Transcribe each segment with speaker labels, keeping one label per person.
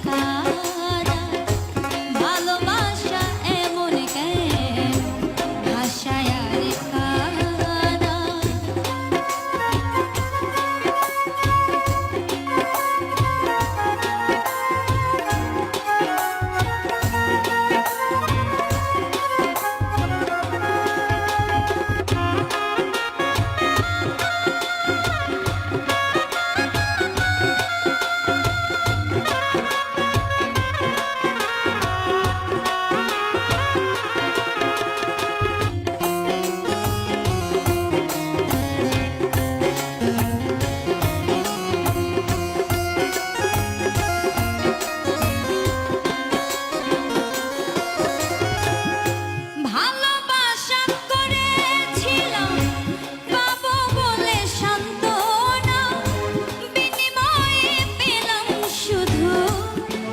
Speaker 1: কাঁদায়, ভালোবাসা এমন কেন ভাষায় আর কাঁদায়। ভালোবাসা করেছিলাম পাবো বলে সান্ত্বনা, বিনিময়ে পেলাম শুধু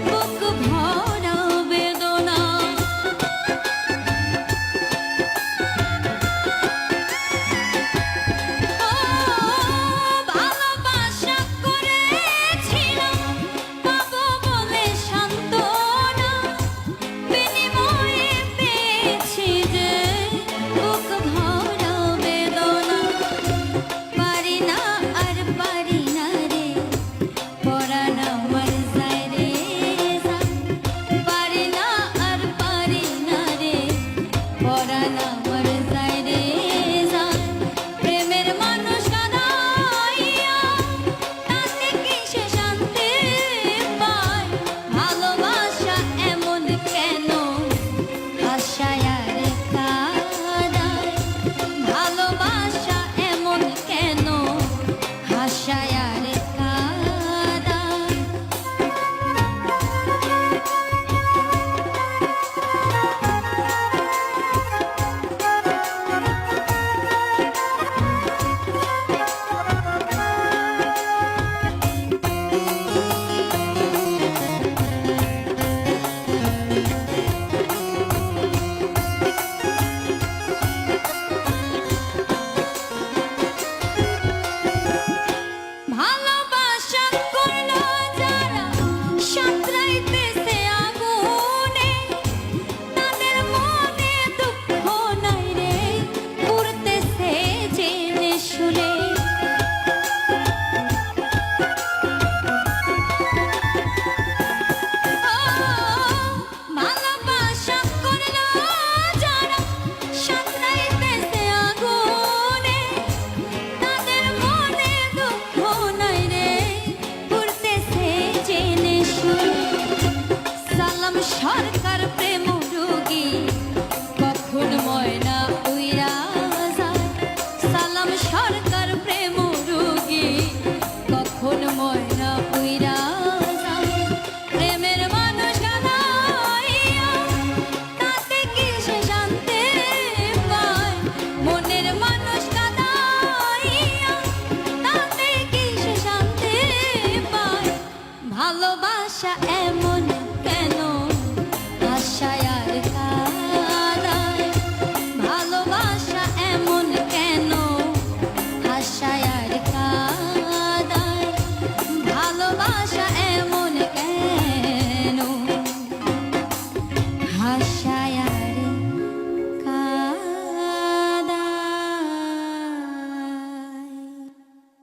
Speaker 1: বুক ভরা বেদনা। ও ভালোবাসা করেছিলাম পাবো বলে সান্ত্বনা, বিনিময়ে পেয়েছি যে বুক ভরা বেদনা। পারি না আর পারি না রে পরাণ আমার যায় রে যায়, পারি না আর পারি না রে পরাণ আমার যায় রে যায়। প্রেমের মানুষ কাঁদাইয়া তাতে কি সে শান্তি পায়, ভালোবাসা এমন কেন ভাষায় আর কাঁদায়, ভালোবাসা এমন কেন ভাষায় আর কাঁদায়। ভালোবাসা করলো যারা সাঁতরাইতেছে আগুনে, তাদের মনে দুঃখ নাই রে পুড়তেছে জেনে শুনে। ও ভালোবাসা করলো যারা সাঁতরাইতেছে আগুনে, তাদের মনে দুঃখ নাই রে পুড়তেছে জেনে শুনে। সালাম সরকার প্রেম রোগী কখন ময়না উইরা যায়, সালাম সরকার প্রেম রোগী কখন ময়না উইরা যায়। প্রেমের মানুষ কাঁদাইয়া তাতে কি সে শান্তি পায়, মনের মানুষ কাঁদাইয়া তাতে কি সে শান্তি পায়। ভালোবাসা এমন কেন ভাষায় আর কাঁদায়, ভালোবাসা এমন কেন ভাষায় আর কাঁদায়, ভালোবাসা এমন কেন ভাষা